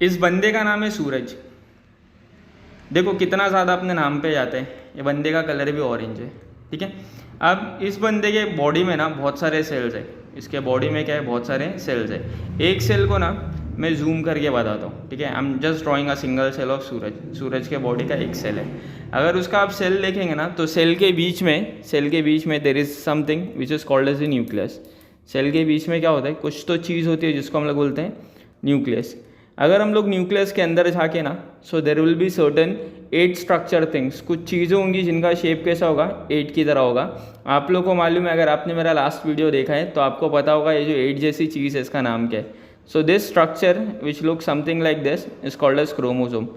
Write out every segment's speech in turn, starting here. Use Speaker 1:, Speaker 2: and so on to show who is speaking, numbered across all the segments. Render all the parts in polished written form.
Speaker 1: इस बंदे का नाम है सूरज। देखो कितना ज़्यादा अपने नाम पे जाते हैं। ये बंदे का कलर भी ऑरेंज है, ठीक है। अब इस बंदे के बॉडी में ना बहुत सारे सेल्स है। इसके बॉडी में क्या है, बहुत सारे सेल्स है। एक सेल को ना मैं जूम करके बताता हूँ, ठीक है। I am just drawing a single cell of Suraj. Suraj के बॉडी का एक सेल है। अगर उसका आप सेल देखेंगे ना तो सेल के बीच में there is something which is called as a nucleus. Cell के बीच में क्या होता है, कुछ तो चीज़ होती है जिसको हम लोग बोलते हैं न्यूक्लियस। अगर हम लोग न्यूक्लियस के अंदर जाके ना, so there will be certain 8 structure things. कुछ चीज़ें होंगी जिनका शेप कैसा होगा, 8 की तरह होगा। आप लोग को मालूम है, अगर आपने मेरा लास्ट वीडियो देखा है तो आपको पता होगा ये जो 8 जैसी चीज़ है इसका नाम क्या है। So this structure which look something like this is called as chromosome.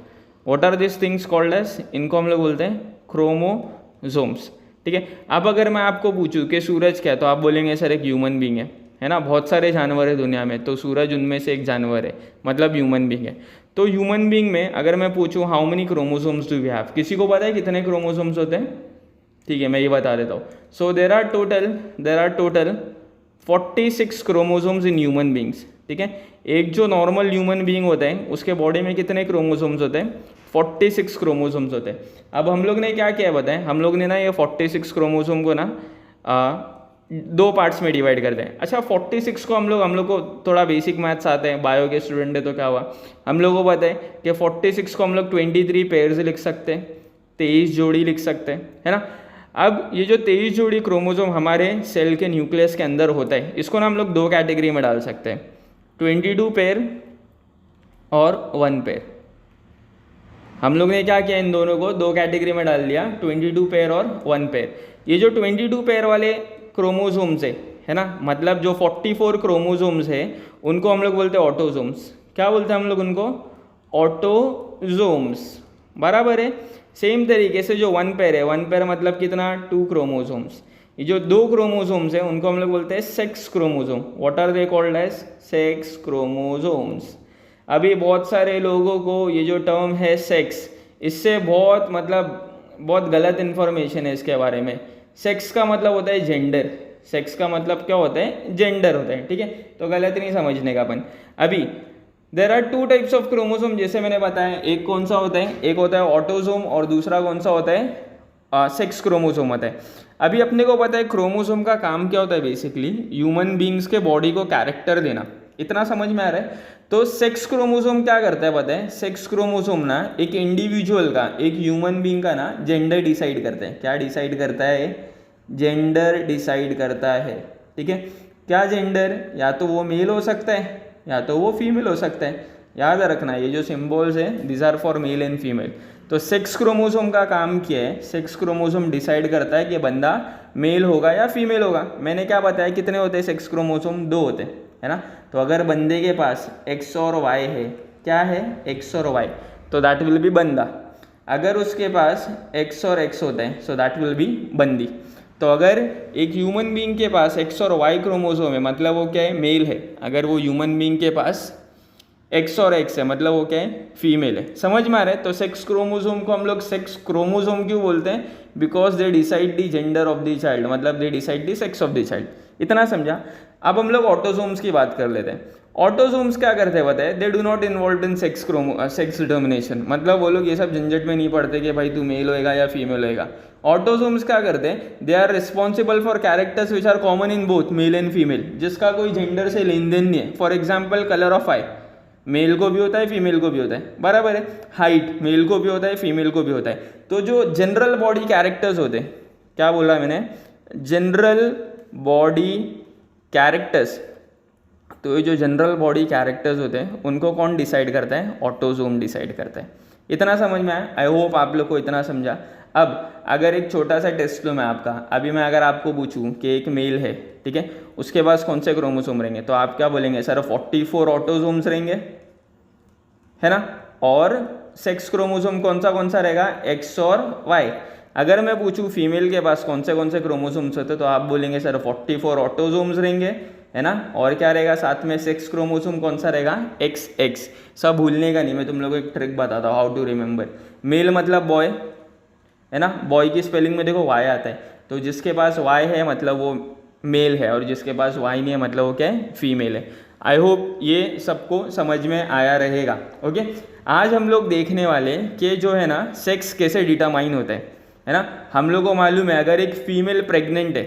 Speaker 1: What are these things called as, इनको हम लोग बोलते हैं क्रोमोसोम्स, ठीक है। अब अगर मैं आपको पूछूं कि सूरज क्या है तो आप बोलेंगे सर एक ह्यूमन बींग है ना। बहुत सारे जानवर है दुनिया में, तो सूरज उनमें से एक जानवर है, मतलब ह्यूमन बींग है। तो ह्यूमन बींग में अगर मैं पूछूं how many chromosomes do we have, किसी को पता है कितने क्रोमोसोम्स होते हैं? ठीक है, मैं ये बता देता हूँ। So there are total 46 chromosomes in human beings, ठीक है। एक जो नॉर्मल ह्यूमन बींग होता है उसके बॉडी में कितने क्रोमोसोम्स होते हैं? 46 क्रोमोसोम्स होते हैं। अब हम लोग ने क्या किया बताएं, हम लोग ने ना ये 46 क्रोमोसोम को ना 2 पार्ट्स में डिवाइड कर दें। अच्छा 46 को हम लोग को थोड़ा बेसिक मैथ्स आते हैं, बायो के स्टूडेंट है तो क्या हुआ, हम लोग को पता है कि 46 को हम लोग 23 पेयर्स लिख सकते हैं, 23 जोड़ी लिख सकते हैं, है ना। अब ये जो 23 जोड़ी क्रोमोसोम हमारे सेल के न्यूक्लियस के अंदर होता है, इसको ना हम लोग 2 कैटेगरी में डाल सकते हैं, 22 पेयर और 1 पेयर। हम लोग ने क्या किया, इन दोनों को 2 कैटेगरी में डाल दिया, 22 पेयर और 1 पेयर। ये जो 22 पेयर वाले क्रोमोसोम्स है ना, मतलब जो 44 क्रोमोसोम्स है उनको हम लोग बोलते हैं ऑटोसोम्स। क्या बोलते हैं हम लोग उनको? ऑटोसोम्स, बराबर है। सेम तरीके से जो 1 पेयर है, 1 पेयर मतलब कितना, 2 क्रोमोसोम्स। ये जो 2 क्रोमोसोम्स है उनको हम लोग बोलते हैं sex chromosome. What are they called as? Sex chromosomes. अभी बहुत सारे लोगों को ये जो टर्म है सेक्स, इससे बहुत गलत इन्फॉर्मेशन है इसके बारे में। सेक्स का मतलब होता है जेंडर, सेक्स का मतलब क्या होता है, जेंडर होता है, ठीक है। तो गलत नहीं समझने का अपन। अभी there are 2 types of chromosome, जैसे मैंने बताया। एक कौन सा होता है, एक होता है ऑटोसोम और दूसरा कौन सा होता है, सेक्स क्रोमोसोम होता है। अभी अपने को पता है क्रोमोसोम का काम क्या होता है, बेसिकली ह्यूमन बींग्स के बॉडी को कैरेक्टर देना। इतना समझ में आ रहा है? तो सेक्स क्रोमोसोम क्या करता है पता है? सेक्स क्रोमोसोम ना एक इंडिविजुअल का, एक ह्यूमन बींग का ना जेंडर डिसाइड करते हैं। क्या डिसाइड करता है? जेंडर डिसाइड करता है, ठीक है। क्या जेंडर? या तो वो मेल हो सकता है या तो वो फीमेल हो सकता है। याद रखना ये जो सिंबल्स हैं this are for male and female. तो सेक्स क्रोमोसोम का काम क्या है? सेक्स क्रोमोसोम डिसाइड करता है कि बंदा मेल होगा या फीमेल होगा। मैंने क्या बताया, कितने होते हैं सेक्स क्रोमोसोम? 2 होते हैं, है ना। तो अगर बंदे के पास एक्स और वाई है, क्या है, एक्स और वाई, तो दैट विल बी बंदा। अगर उसके पास एक्स और एक्स होता है सो दैट विल बी बंदी। तो अगर एक ह्यूमन बींग के पास एक्स और वाई क्रोमोसोम है मतलब वो क्या है, मेल है। अगर वो ह्यूमन बींग के पास एक्स और एक्स है मतलब वो क्या है, फीमेल है। समझ में आ रहा है? तो सेक्स क्रोमोसोम को हम लोग सेक्स क्रोमोसोम क्यों बोलते हैं? Because they decide the gender of the child, मतलब they decide the sex of the child. इतना समझा? अब हम लोग ऑटोसोम्स की बात कर लेते हैं। ऑटोसोम्स क्या करते हैं बताए? They do not involve in sex determination, मतलब वो लोग ये सब झंझट में नहीं पड़ते कि भाई तू मेल होएगा या फीमेल होएगा। ऑटोसोम्स क्या करते हैं? They are responsible for characters which are common in both male and female, जिसका कोई जेंडर से लेन देन नहीं है। For example colour of eye, male को भी होता है फीमेल को भी होता है, बराबर है। हाइट मेल को भी होता है फीमेल को भी होता है। तो जो जनरल बॉडी कैरेक्टर्स होते हैं, क्या बोला मैंने, जनरल बॉडी कैरेक्टर्स, तो ये जो जनरल बॉडी कैरेक्टर्स होते हैं उनको कौन डिसाइड करता है? ऑटोसोम डिसाइड करता है। इतना समझ में आया? आई होप आप लोग को इतना समझा। अब अगर एक छोटा सा टेस्ट लूँ मैं आपका, अभी मैं अगर आपको पूछूं कि एक मेल है, ठीक है, उसके पास कौन से क्रोमोसोम रहेंगे, तो आप क्या बोलेंगे? सर 44 ऑटोसोम्स रहेंगे, है ना। और सेक्स क्रोमोसोम कौन सा रहेगा? एक्स और वाई। अगर मैं पूछूं फीमेल के पास कौन से क्रोमोसोम्स होते, तो आप बोलेंगे सर 44 ऑटोसोम्स रहेंगे, है ना। और क्या रहेगा साथ में? सेक्स क्रोमोसोम कौन सा रहेगा? X x. सब भूलने का नहीं, मैं तुम लोगों को एक ट्रिक बताता हूँ हाउ टू रिमेंबर। मेल मतलब बॉय, है ना। बॉय की स्पेलिंग में देखो वाई आता है, तो जिसके पास वाई है मतलब वो मेल है, और जिसके पास वाई नहीं है मतलब वो क्या है, फीमेल है। आई होप ये सबको समझ में आया रहेगा। ओके, आज हम लोग देखने वाले कि जो है ना सेक्स कैसे डिटरमाइन होता है ना। हम लोग को मालूम है अगर एक फीमेल प्रेग्नेंट है